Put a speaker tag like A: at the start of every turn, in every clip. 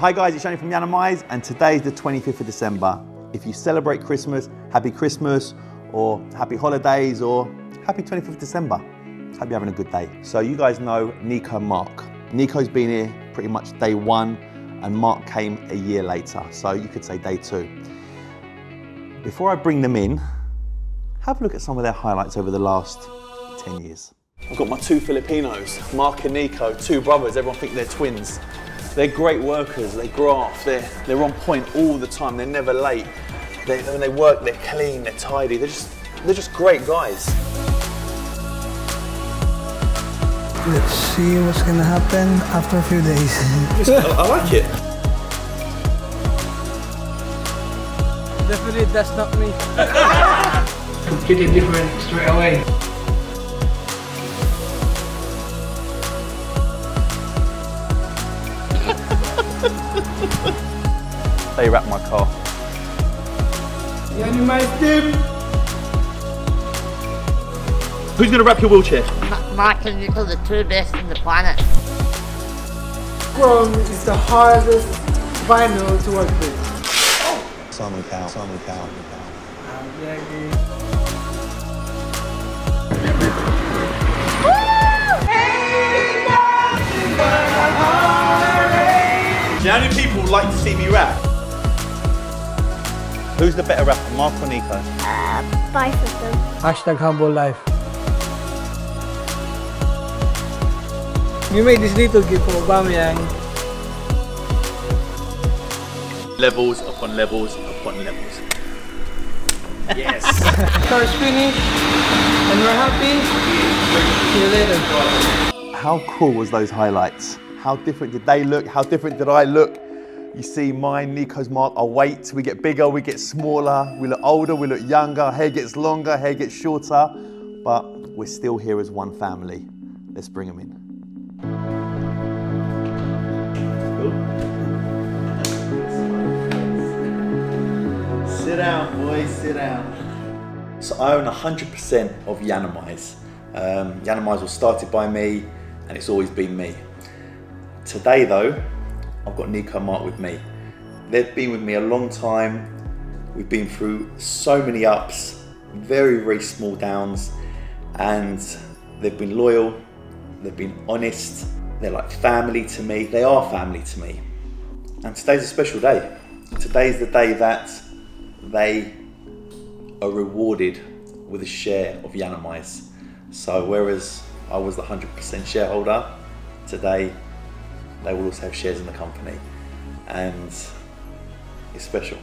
A: Hi guys, it's Yianni from Yiannimize, and today is the 25th of December. If you celebrate Christmas, happy Christmas, or happy holidays, or happy 25th of December. Hope you're having a good day. So you guys know Nicco and Mark. Nicco's been here pretty much day one, and Mark came a year later, so you could say day two. Before I bring them in, have a look at some of their highlights over the last 10 years. I've got my two Filipinos, Mark and Nicco, two brothers. Everyone thinks they're twins. They're great workers, they graft, they're on point all the time, they're never late. When they work, they're clean, they're tidy, they're just great guys.
B: Let's see what's gonna happen after a few days.
A: I like it.
B: Definitely that's not me.
C: Completely different straight away.
A: They wrap my car.
C: Yiannimize team!
A: Who's going to wrap your wheelchair?
D: Mark and Nicco, the two best in the planet.
C: Chrome is the hardest vinyl to work with.
A: Simon Cowell, Simon Cowell. Do you know how many people like to see me rap? Who's the better rapper, Mark or Nicco?
E: Both of them.
B: Hashtag humble life. You made this little gift for Aubameyang.
A: Levels upon levels upon levels. Yes.
C: Car's finished and we're happy. See you later.
A: How cool was those highlights? How different did they look? How different did I look? You see mine, Nicco's, Mark, our weight, we get bigger, we get smaller, we look older, we look younger, hair gets longer, hair gets shorter, but we're still here as one family. Let's bring them in. Sit down, boys, sit down. So I own 100% of Yiannimize. Yiannimize was started by me, and it's always been me. Today though, I've got Nicco and Mark with me. They've been with me a long time. We've been through so many ups, very, very small downs, and they've been loyal, they've been honest, they're like family to me, they are family to me. And today's a special day. Today's the day that they are rewarded with a share of Yiannimize. So whereas I was the 100% shareholder, today they will also have shares in the company, and it's special.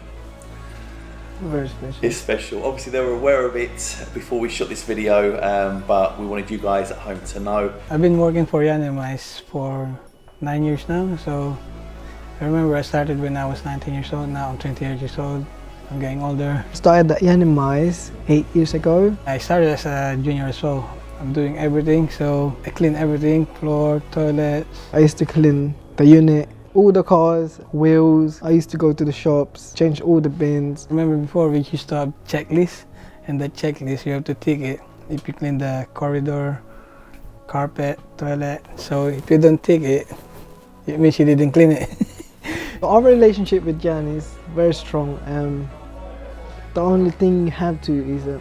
B: Very special.
A: It's special. Obviously they were aware of it before we shot this video, but we wanted you guys at home to know.
B: I've been working for Yiannimize for 9 years now, so I remember I started when I was 19 years old, now I'm 28 years old. I'm getting older.
F: Started at Yiannimize 8 years ago.
B: I started as a junior as well. I'm doing everything, so I clean everything, floor, toilets.
F: I used to clean the unit, all the cars, wheels. I used to go to the shops, change all the bins.
B: Remember before we used to have checklists, and that checklist you have to tick it. If you clean the corridor, carpet, toilet. So if you don't tick it, it means you didn't clean it.
F: Our relationship with Yianni is very strong. The only thing you have to is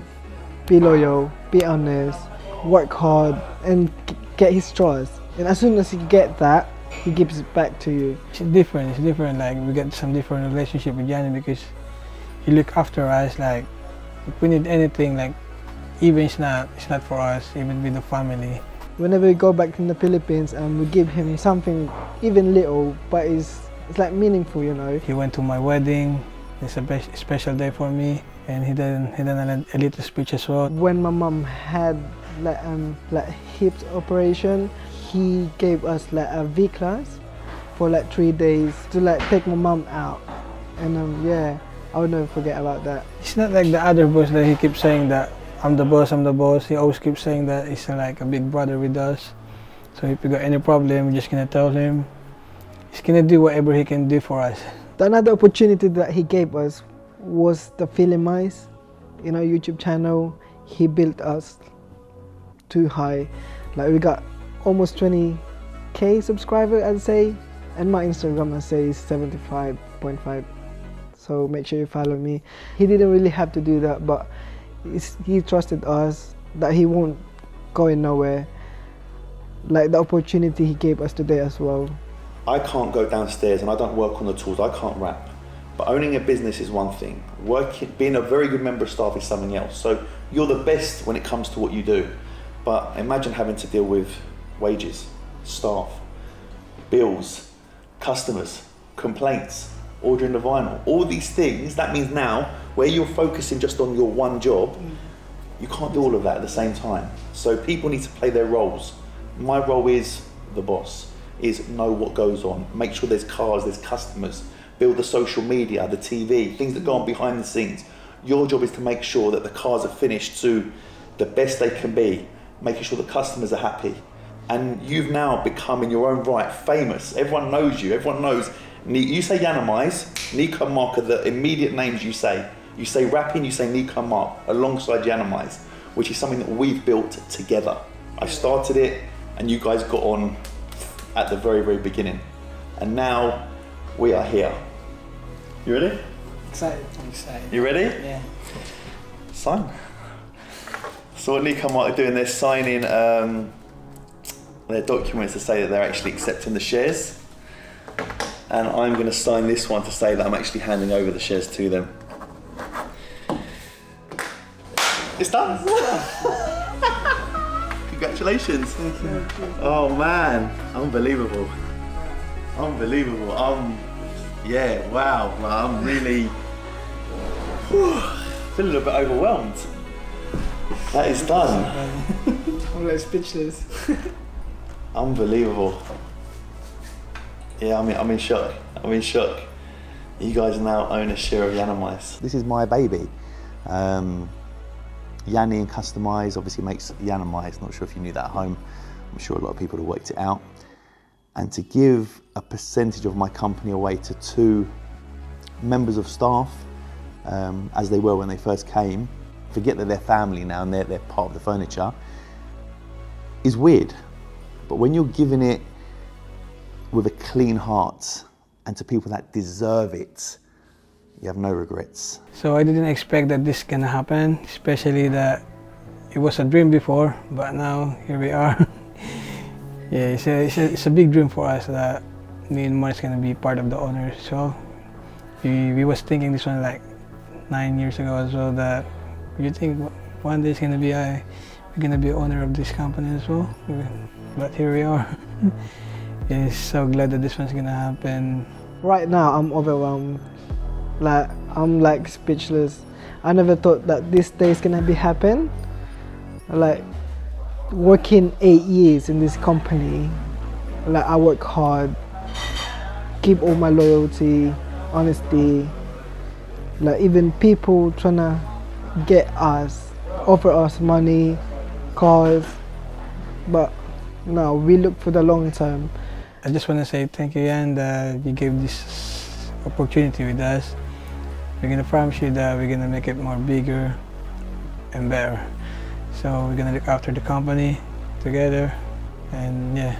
F: be loyal, be honest, work hard, and get his trust. And as soon as you get that, he gives it back to you.
B: It's different, like we get some different relationship with Yianni because he look after us, like if we need anything, like even it's not for us, even with the family.
F: Whenever we go back in the Philippines and we give him something, even little, but it's like meaningful, you know.
B: He went to my wedding. It's a special day for me, and he done a little speech as well.
F: When my mom had like hip operation, he gave us like a V-class for like 3 days to like take my mom out, and yeah, I would never forget about that.
B: It's not like the other boss that he keeps saying that I'm the boss, I'm the boss. He always keeps saying that he's like a big brother with us. So if you got any problem, we're just gonna tell him. He's gonna do whatever he can do for us.
F: Another opportunity that he gave us was the Yiannimize, you know, YouTube channel. He built us too high. Like we got almost 20k subscribers, I'd say, And my Instagram I say is 75.5. So make sure you follow me. He didn't really have to do that, but he trusted us that he won't go in nowhere. Like the opportunity he gave us today as well.
A: I can't go downstairs and I don't work on the tools, I can't rap. But owning a business is one thing. Being a very good member of staff is something else. So you're the best when it comes to what you do. But imagine having to deal with wages, staff, bills, customers, complaints, ordering the vinyl, all these things. That means now, where you're focusing just on your one job, you can't do all of that at the same time. So people need to play their roles. My role is the boss, is know what goes on, make sure there's cars, there's customers, build the social media, the TV, things that go on behind the scenes. Your job is to make sure that the cars are finished to the best they can be, making sure the customers are happy. And you've now become in your own right famous. Everyone knows you, everyone knows. You say Yiannimize, Nicco and Mark are the immediate names you say. You say rapping, you say Nicco and Mark alongside Yiannimize, which is something that we've built together. I started it and you guys got on at the very, very beginning. And now we are here. You ready?
B: Excited. I'm excited.
A: You ready?
B: Yeah.
A: Sign. So what Nicco and Mark are doing, they're signing their documents to say that they're actually accepting the shares. And I'm going to sign this one to say that I'm actually handing over the shares to them. It's done. Congratulations.
B: Thank you.
A: Oh man, unbelievable. Unbelievable. Yeah, wow. Well, I'm really feeling a bit overwhelmed. That is done.
B: I'm like speechless.
A: Unbelievable. Yeah, I'm in shock. I'm in shock. You guys now own a share of Yiannimize. This is my baby. Yianni and Customize obviously makes Yiannimize. Not sure if you knew that at home. I'm sure a lot of people have worked it out. And to give a percentage of my company away to 2 members of staff, as they were when they first came, forget that they're family now and they're part of the furniture, is weird. But when you're giving it with a clean heart and to people that deserve it, you have no regrets.
B: So I didn't expect that this can happen, especially that it was a dream before, but now here we are. Yeah, it's a big dream for us that me and Mark's gonna be part of the owners. So we was thinking this one like 9 years ago as well, that you think one day it's gonna be we're gonna be owner of this company as well. But here we are. Yeah, so glad that this one's gonna happen.
F: Right now I'm overwhelmed. Like I'm like speechless. I never thought that this day is gonna happen. Like working 8 years in this company, like I work hard, keep all my loyalty, honesty. Like even people trying to get us, offer us money, cars, but no, we look for the long term.
B: I just want to say thank you, Yan, that you gave this opportunity with us. We're gonna promise you that we're gonna make it more bigger and better. So we're gonna look after the company together, and yeah,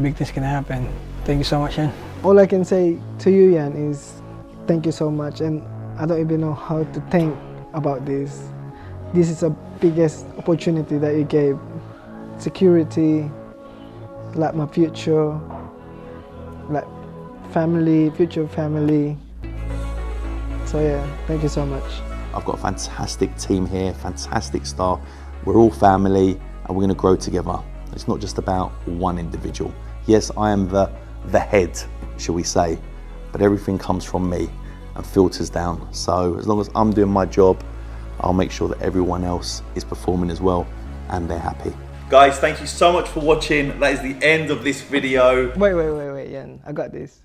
B: big things gonna happen. Thank you so much, Yan.
F: All I can say to you, Yan, is thank you so much, and I don't even know how to thank about this. This is the biggest opportunity that you gave. Security, like my future, like family, future family. So yeah, thank you so much.
A: I've got a fantastic team here, fantastic staff. We're all family and we're going to grow together. It's not just about one individual. Yes, I am the head, shall we say, but everything comes from me and filters down. So as long as I'm doing my job, I'll make sure that everyone else is performing as well and they're happy. Guys, thank you so much for watching. That is the end of this video.
F: Wait, Yan, I got this.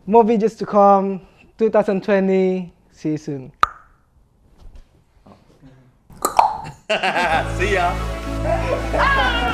F: More videos to come, 2020, see you soon.
A: See ya.